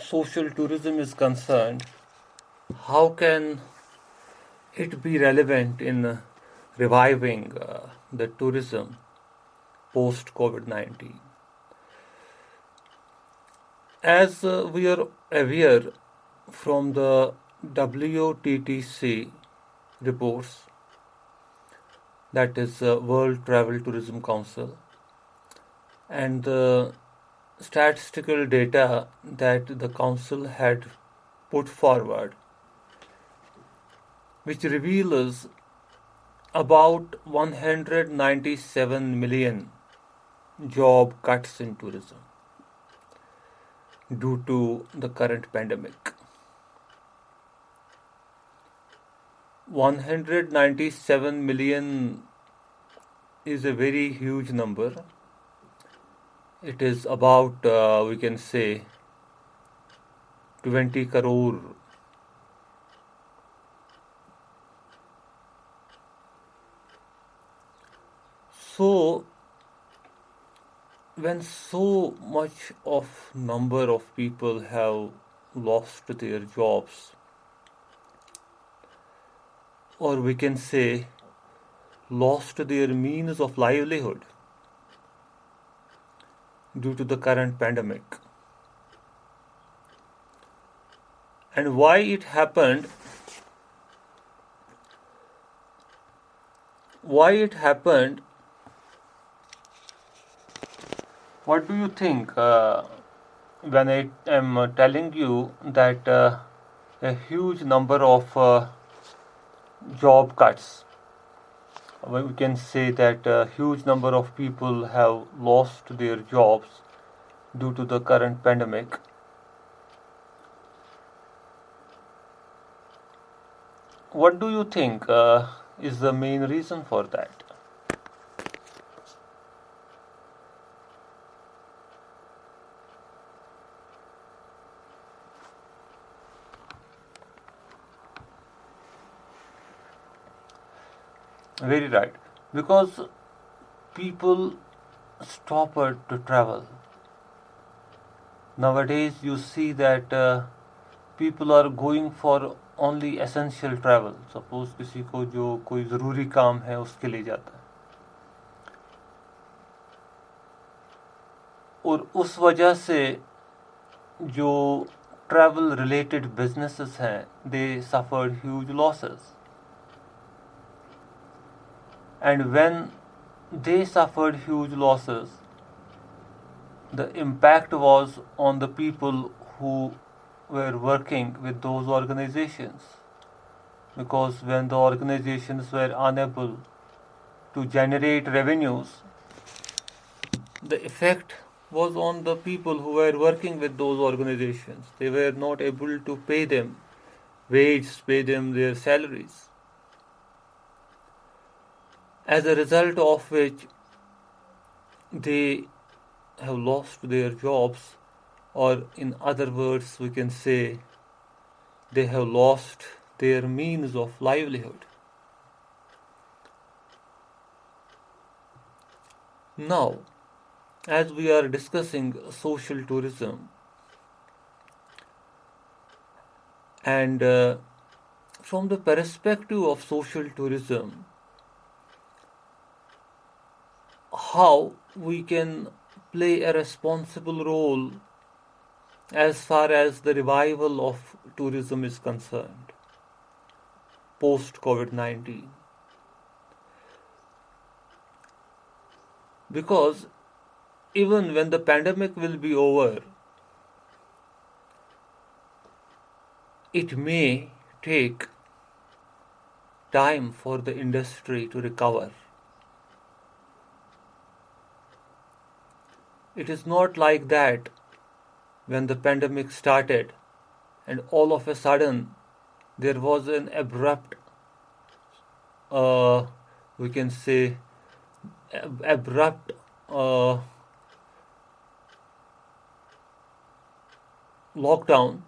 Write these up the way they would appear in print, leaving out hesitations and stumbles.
social tourism is concerned, how can it be relevant in reviving the tourism post COVID-19? As we are aware from the WTTC reports, that is World Travel Tourism Council, and the statistical data that the council had put forward, which reveals about 197 million job cuts in tourism due to the current pandemic. 197 million is a very huge number. It is about, we can say, 20 crore. So, when so much of number of people have lost their jobs, or we can say lost their means of livelihood due to the current pandemic, and why it happened, what do you think when I am telling you that a huge number of job cuts? We can say that a huge number of people have lost their jobs due to the current pandemic. What do you think is the main reason for that? Very right. Because people stopped to travel. Nowadays, you see that people are going for only essential travel. Suppose किसी को जो कोई ज़रूरी काम है उसके लिए जाता है, और उस वजह से जो travel related businesses हैं, they suffered huge losses. And when they suffered huge losses, the impact was on the people who were working with those organizations, because when the organizations were unable to generate revenues, the effect was on the people who were working with those organizations. They were not able to pay them wages, pay them their salaries. As a result of which they have lost their jobs, or in other words, we can say they have lost their means of livelihood. Now, as we are discussing social tourism, and from the perspective of social tourism, how we can play a responsible role as far as the revival of tourism is concerned post COVID-19. Because even when the pandemic will be over, it may take time for the industry to recover. It is not like that when the pandemic started and all of a sudden there was an abrupt, we can say, abrupt lockdown,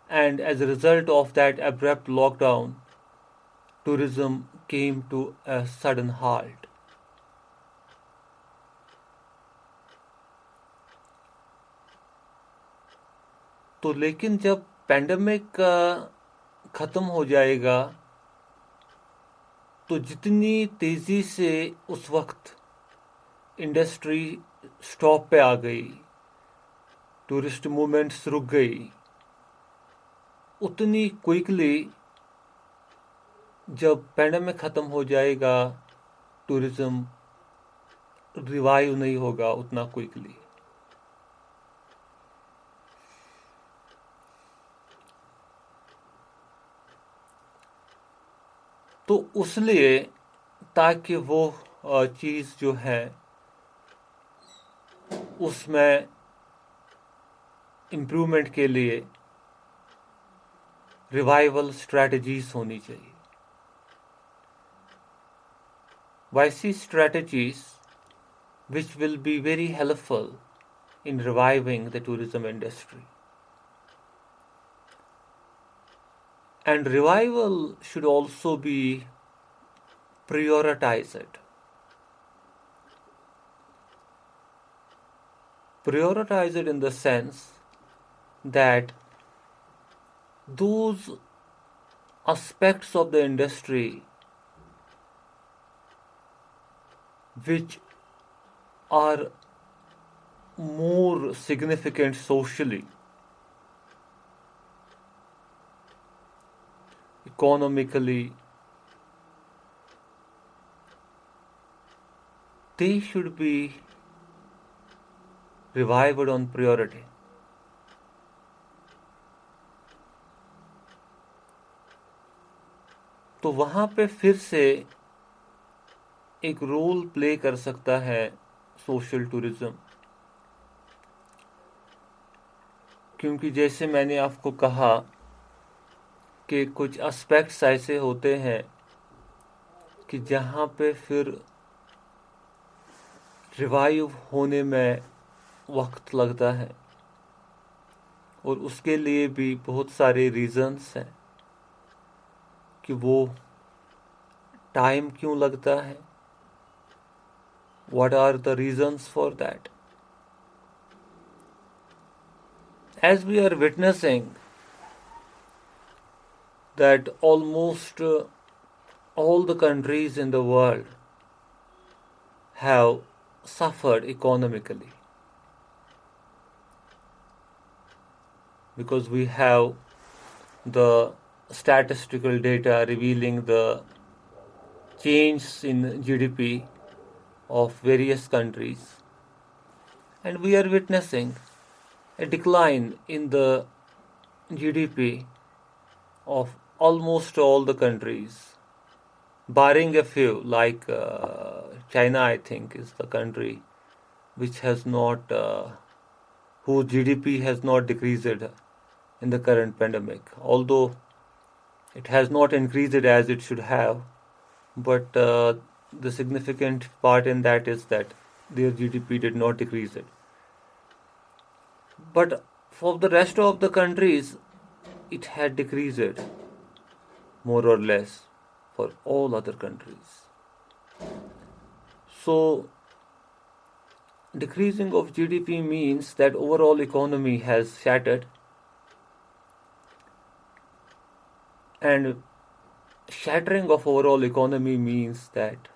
and as a result of that abrupt lockdown, tourism came to a sudden halt. तो लेकिन जब pandemic ख़त्म हो जाएगा तो जितनी तेज़ी से उस वक्त इंडस्ट्री स्टॉप पे आ गई, टूरिस्ट मूवमेंट्स रुक गई, उतनी क्विकली जब पैंडमिक ख़त्म हो जाएगा टूरिज़्म रिवाइव नहीं होगा उतना क्विकली। तो उसलिए ताकि वो चीज़ जो है उसमें इम्प्रूवमेंट के लिए रिवाइवल स्ट्रैटेजीज होनी चाहिए। वैसी strategies which will be very helpful in reviving the tourism industry. And revival should also be prioritized. Prioritized in the sense that those aspects of the industry which are more significant socially, economically, they should be revived on priority. तो वहाँ पे फिर से एक role play कर सकता है social tourism, क्योंकि जैसे मैंने आपको कहा कि कुछ एस्पेक्ट्स ऐसे होते हैं कि जहाँ पे फिर रिवाइव होने में वक्त लगता है, और उसके लिए भी बहुत सारे रीजंस हैं कि वो टाइम क्यों लगता है, what are the reasons for that. As we are witnessing that almost all the countries in the world have suffered economically, because we have the statistical data revealing the change in GDP of various countries, and we are witnessing a decline in the GDP of almost all the countries, barring a few like China, I think, is the country which has not whose GDP has not decreased in the current pandemic, although it has not increased as it should have, but the significant part in that is that their GDP did not decrease it. But for the rest of the countries, it had decreased more or less for all other countries. So, decreasing of GDP means that overall economy has shattered, and shattering of overall economy means that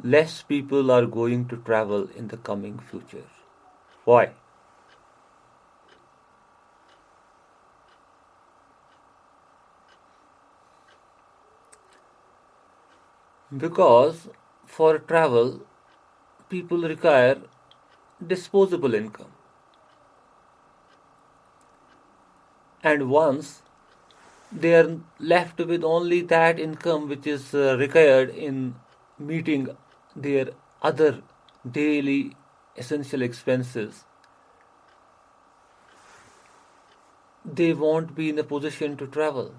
less people are going to travel in the coming future. Why? Because for travel, people require disposable income. And once they are left with only that income which is required in meeting their other daily essential expenses, they won't be in a position to travel.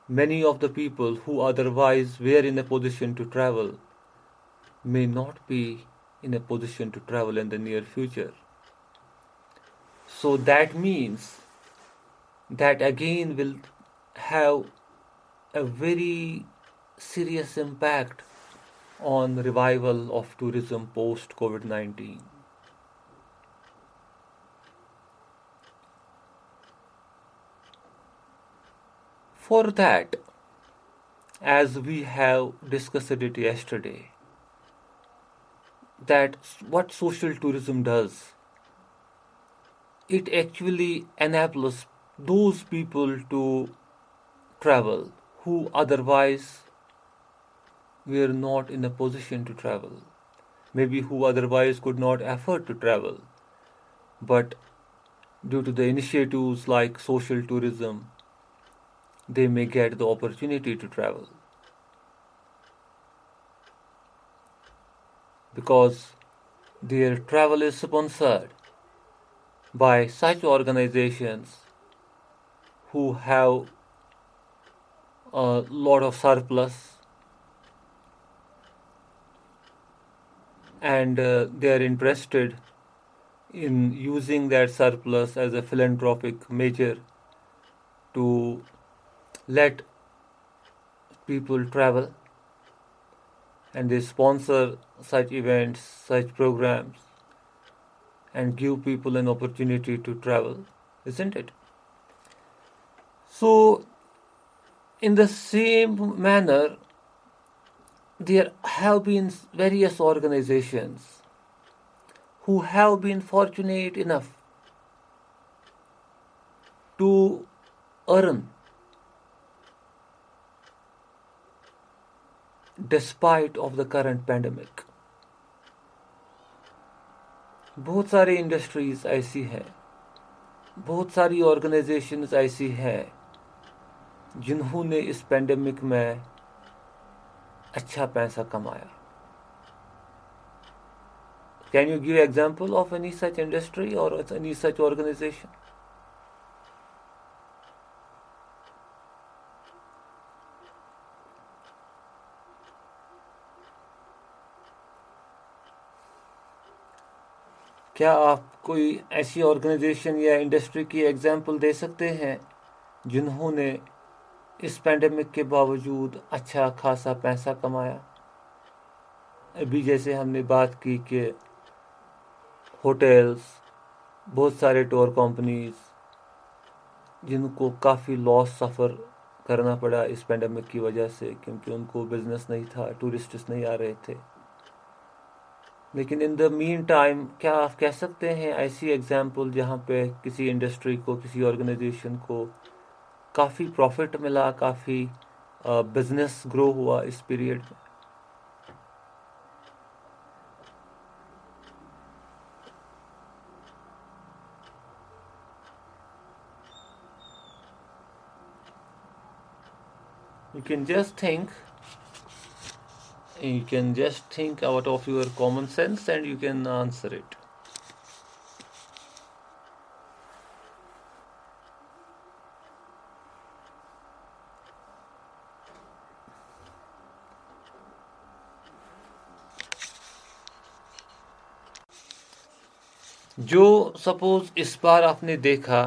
Many of the people who otherwise were in a position to travel may not be in a position to travel in the near future. So that means that again will have a very serious impact on the revival of tourism post COVID-19. For that, as we have discussed it yesterday, that what social tourism does, it actually enables those people to travel who otherwise were not in a position to travel, maybe who otherwise could not afford to travel, but due to the initiatives like social tourism, they may get the opportunity to travel because their travel is sponsored by such organizations who have a lot of surplus, and they are interested in using that surplus as a philanthropic measure to let people travel, and they sponsor such events, such programs, and give people an opportunity to travel, isn't it? So, in the same manner, there have been various organizations who have been fortunate enough to earn despite of the current pandemic. बहुत सारी industries ऐसी हैं, बहुत सारी organisations ऐसी हैं जिन्होंने इस पैंडेमिक में अच्छा पैसा कमाया. Can you give example of any such industry or any such organization? क्या आप कोई ऐसी ऑर्गेनाइजेशन या इंडस्ट्री की एग्जाम्पल दे सकते हैं जिन्होंने इस पैंडेमिक के बावजूद अच्छा खासा पैसा कमाया? अभी जैसे हमने बात की कि होटल्स, बहुत सारे टूर कंपनीज जिनको काफ़ी लॉस सफ़र करना पड़ा इस पैंडेमिक की वजह से, क्योंकि उनको बिजनेस नहीं था, टूरिस्ट्स नहीं आ रहे थे. लेकिन इन द मीन टाइम क्या आप कह सकते हैं ऐसी एग्जाम्पल जहाँ पे किसी इंडस्ट्री को, किसी ऑर्गेनाइजेशन को काफ़ी प्रॉफिट मिला, काफ़ी बिजनेस ग्रो हुआ इस पीरियड में? You can just think out of your common sense and you can answer it. जो सपोज इस बार आपने देखा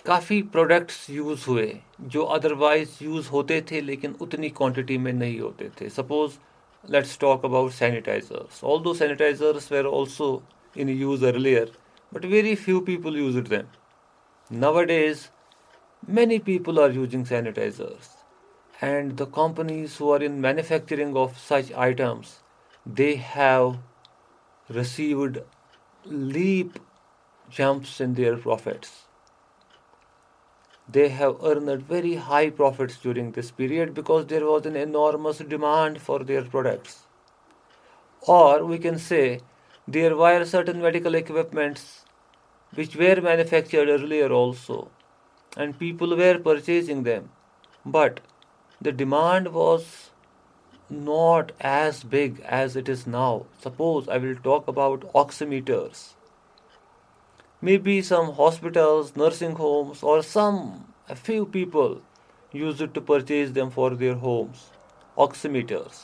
काफ़ी प्रोडक्ट्स यूज़ हुए जो अदरवाइज यूज़ होते थे लेकिन उतनी क्वांटिटी में नहीं होते थे. Suppose let's talk about sanitisers. Although sanitisers were also in use earlier, but very few people used them. Nowadays, many people are using sanitizers, and the companies who are in manufacturing of such items, they have received leap jumps in their profits. They have earned very high profits during this period because there was an enormous demand for their products. Or we can say there were certain medical equipments which were manufactured earlier also, and people were purchasing them, but the demand was not as big as it is now. Suppose I will talk about oximeters. Maybe some hospitals, nursing homes, or a few people use it to purchase them for their homes, oximeters.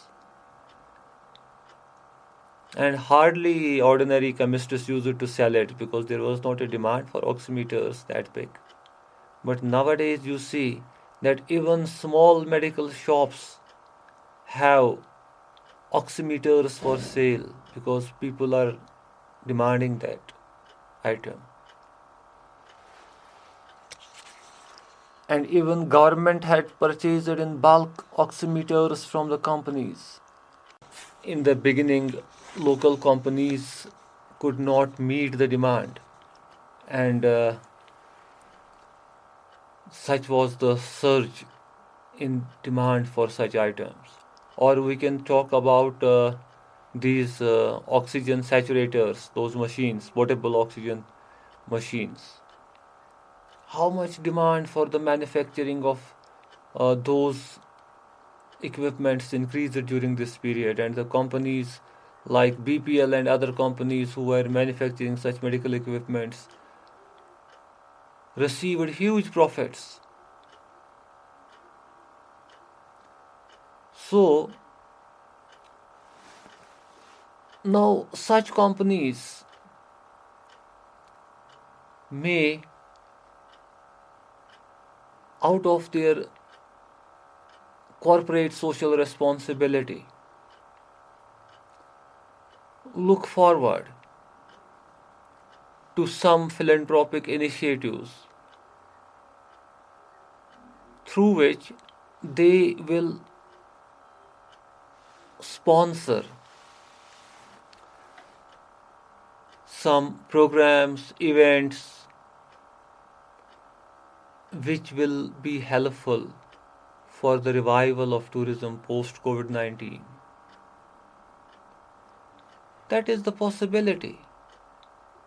And hardly ordinary chemists use it to sell it because there was not a demand for oximeters that big. But nowadays you see that even small medical shops have oximeters for sale because people are demanding that item. and even government had purchased in bulk oximeters from the companies. In the beginning, local companies could not meet the demand, and such was the surge in demand for such items. Or we can talk about these oxygen saturators, those machines, portable oxygen machines. How much demand for the manufacturing of those equipments increased during this period, and the companies like BPL and other companies who were manufacturing such medical equipments received huge profits. So now such companies may, out of their corporate social responsibility, look forward to some philanthropic initiatives through which they will sponsor some programs, events which will be helpful for the revival of tourism post COVID 19. That is the possibility.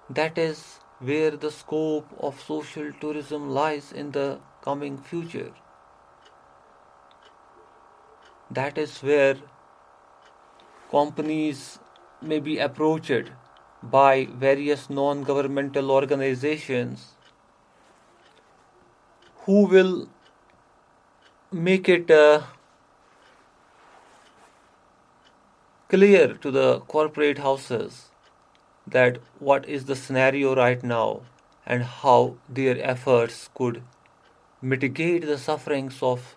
That is where the scope of social tourism lies in the coming future. That is where companies may be approached by various non governmental organizations who will make it clear to the corporate houses that what is the scenario right now and how their efforts could mitigate the sufferings of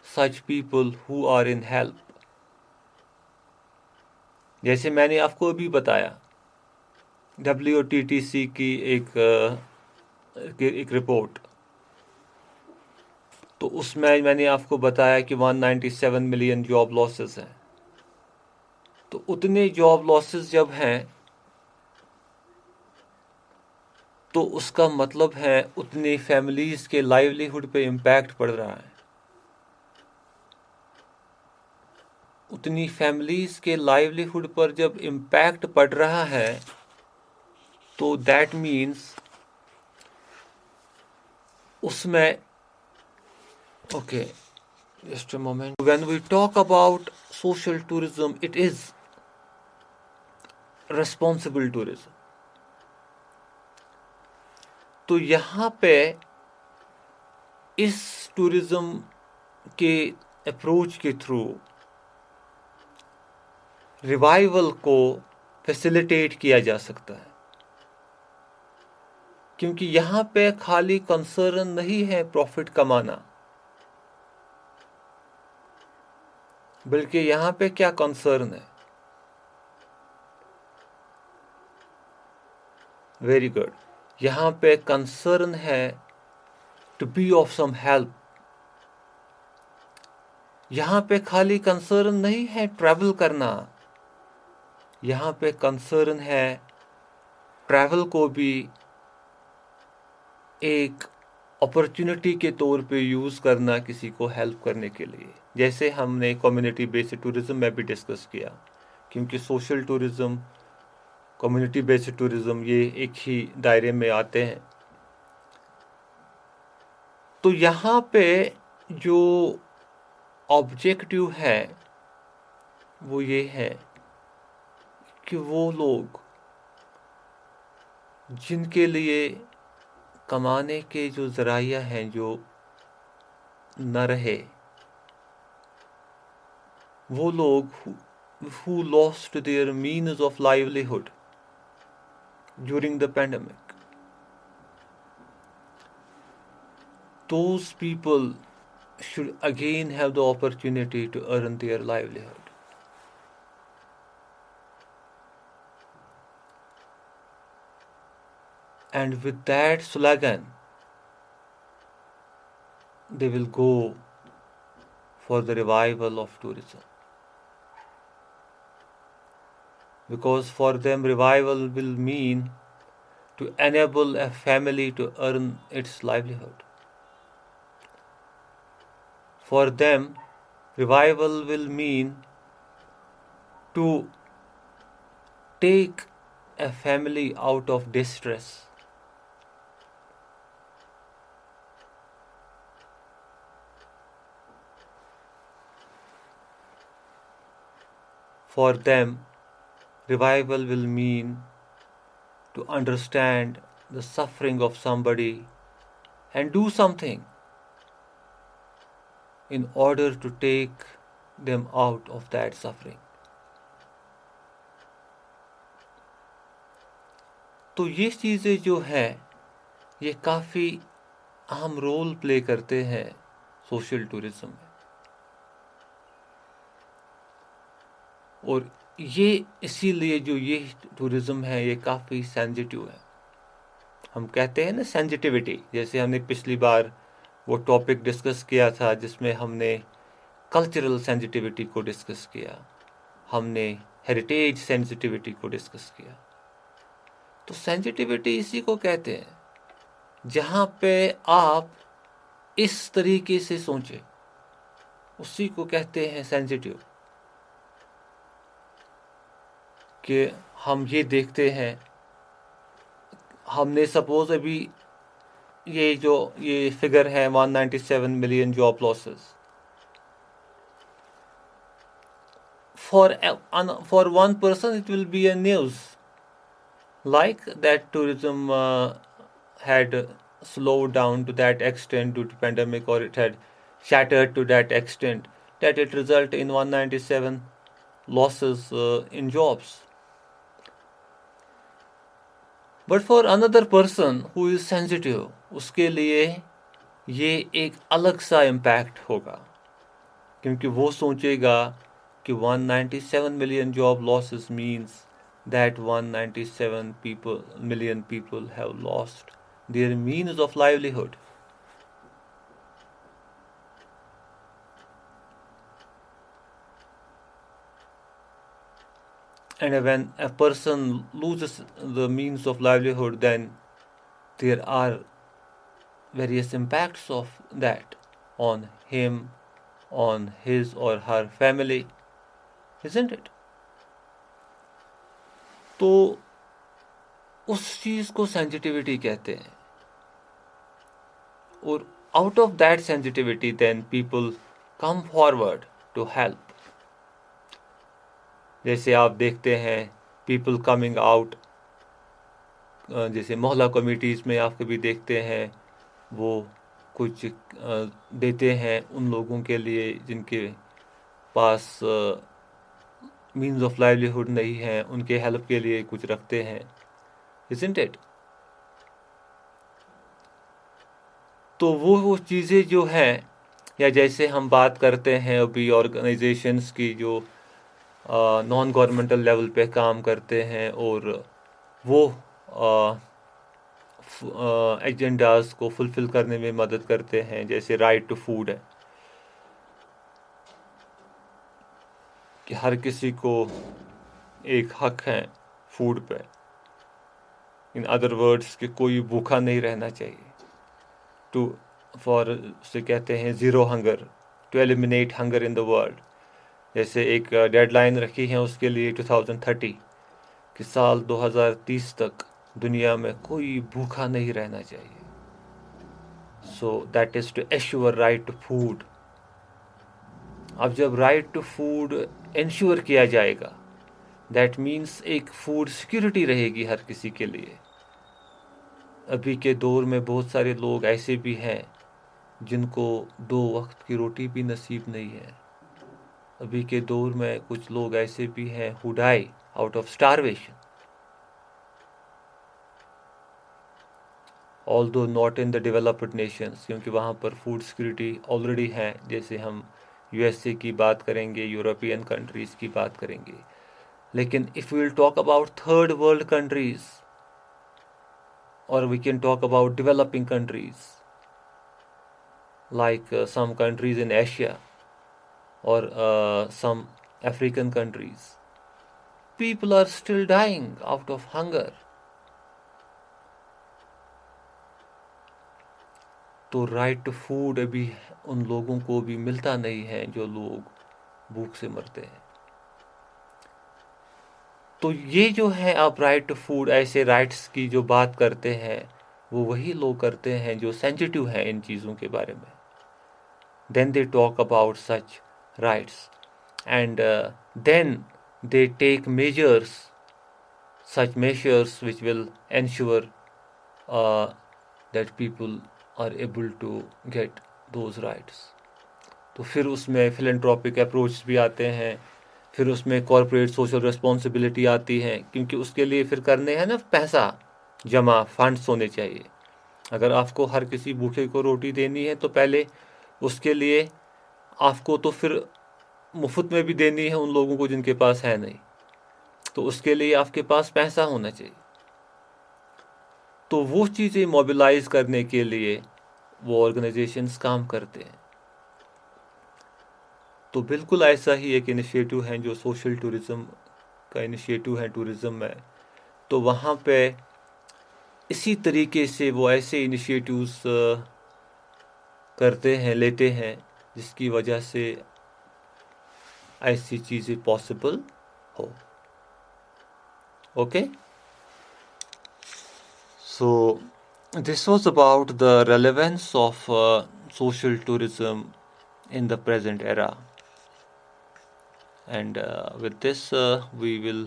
such people who are in help. जैसे मैंने आपको अभी बताया WTTC की एक report, तो उसमें मैंने आपको बताया कि 197 मिलियन जॉब लॉसेस हैं. तो उतने जॉब लॉसेस जब हैं तो उसका मतलब है उतनी फैमिलीज के लाइवलीहुड पे इम्पैक्ट पड़ रहा है. उतनी फैमिलीज के लाइवलीहुड पर जब इम्पैक्ट पड़ रहा है तो दैट मीन्स उसमें okay just a moment. When we talk about social tourism, it is responsible tourism. तो यहाँ पे इस टूरिज्म के अप्रोच के थ्रू रिवाइवल को फैसिलिटेट किया जा सकता है, क्योंकि यहाँ पे खाली कंसर्न नहीं है प्रॉफिट कमाना, बल्कि यहाँ पे क्या कंसर्न है. Very good. यहाँ पे कंसर्न है to be of some help. यहाँ पे खाली कंसर्न नहीं है ट्रैवल करना, यहाँ पे कंसर्न है ट्रैवल को भी एक अपॉर्चुनिटी के तौर पे यूज़ करना किसी को हेल्प करने के लिए, जैसे हमने कम्युनिटी बेस्ड टूरिज्म में भी डिस्कस किया. क्योंकि social tourism, community based tourism ये एक ही दायरे में आते हैं. तो यहाँ पे जो ऑब्जेक्टिव है वो ये है कि वो लोग जिनके लिए कमाने के जो ज़राया हैं जो न रहे, वो लोग who lost their means of livelihood during the pandemic, those people should again have the opportunity to earn their livelihood. And with that slogan, they will go for the revival of tourism. Because for them, revival will mean to enable a family to earn its livelihood. For them, revival will mean to take a family out of distress. For them, revival will mean to understand the suffering of somebody and do something in order to take them out of that suffering. तो ये चीज़ें जो हैं ये काफ़ी अहम role play करते हैं सोशल टूरिज्म में, और ये इसीलिए जो ये टूरिज्म है ये काफ़ी सेंसिटिव है. हम कहते हैं ना सेंसिटिविटी, जैसे हमने पिछली बार वो टॉपिक डिस्कस किया था जिसमें हमने कल्चरल सेंसिटिविटी को डिस्कस किया, हमने हेरिटेज सेंसिटिविटी को डिस्कस किया. तो सेंसिटिविटी इसी को कहते हैं जहाँ पे आप इस तरीके से सोचें, उसी को कहते हैं सेंसिटिव. कि हम ये देखते हैं, हमने सपोज अभी ये फिगर है 197 million job losses. For one person it will be a news, like that tourism had slowed down to that extent due to pandemic, or it had shattered to that extent that it result in 197 losses in jobs. But for another person who is sensitive, उसके लिए ये एक अलग सा impact होगा, क्योंकि वो सोचेगा कि 197 million job losses means that 197 million people have lost their means of livelihood. And when a person loses the means of livelihood, then there are various impacts of that on him, on his or her family, isn't it? तो उस चीज को sensitivity कहते हैं, और out of that sensitivity then people come forward to help. जैसे आप देखते हैं पीपल कमिंग आउट, जैसे मोहल्ला कमिटीज़ में आप कभी देखते हैं वो कुछ देते हैं उन लोगों के लिए जिनके पास मीन्स ऑफ लाइवलीहुड नहीं है, उनके हेल्प के लिए कुछ रखते हैं, isn't it? तो वो चीज़ें जो हैं, या जैसे हम बात करते हैं अभी ऑर्गेनाइजेशंस की जो नॉन गवर्नमेंटल लेवल पे काम करते हैं और वो एजेंडास को फुलफिल करने में मदद करते हैं, जैसे राइट टू फूड है कि हर किसी को एक हक है फूड पे. इन अदर वर्ड्स कि कोई भूखा नहीं रहना चाहिए. से कहते हैं zero hunger, to eliminate hunger in the world. जैसे एक डेडलाइन रखी है उसके लिए 2030 कि साल 2030 तक दुनिया में कोई भूखा नहीं रहना चाहिए. So that is to assure right to food. अब जब राइट टू फूड इंश्योर किया जाएगा, दैट मीन्स एक फूड सिक्योरिटी रहेगी हर किसी के लिए. अभी के दौर में बहुत सारे लोग ऐसे भी हैं जिनको 2 वक्त की रोटी भी नसीब नहीं है. अभी के दौर में कुछ लोग ऐसे भी हैं who die out of starvation, although not in the developed nations, क्योंकि वहाँ पर फूड सिक्योरिटी ऑलरेडी है. जैसे हम यूएसए की बात करेंगे, यूरोपियन कंट्रीज़ की बात करेंगे, लेकिन if we will talk about third world countries और we can talk about developing countries, like some countries in Asia or some African countries, people are still dying out of hunger. तो right to food अभी उन लोगों को भी मिलता नहीं है जो लोग भूख से मरते हैं। तो ये जो है आप राइट टू फूड ऐसे राइट्स की जो बात करते हैं वो वही लोग करते हैं जो सेंसिटिव हैं इन चीज़ों के बारे में। Then they talk about such rights and then they take measures, such measures which will ensure that people are able to get those rights. तो फिर उसमें philanthropic approach भी आते हैं, फिर उसमें corporate social responsibility आती है, क्योंकि उसके लिए फिर करने हैं ना पैसा जमा, फंड्स होने चाहिए। अगर आपको हर किसी भूखे को रोटी देनी है तो पहले उसके लिए आपको तो फिर मुफ्त में भी देनी है उन लोगों को जिनके पास है नहीं, तो उसके लिए आपके पास पैसा होना चाहिए। तो वो चीज़ें मोबिलाइज करने के लिए वो ऑर्गेनाइजेशंस काम करते हैं। तो बिल्कुल ऐसा ही एक इनिशिएटिव है जो सोशल टूरिज़्म का इनिशिएटिव है टूरिज़्म में। तो वहाँ पे इसी तरीके से वो ऐसे इनिशिएटिव्स करते हैं, लेते हैं, जिसकी वजह से ऐसी चीज़ें पॉसिबल हो। Okay, so this was about the relevance of social tourism in the present era, and with this we will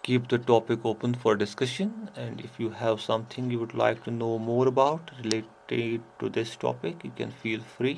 keep the topic open for discussion, and if you have something you would like to know more about related to this topic, you can feel free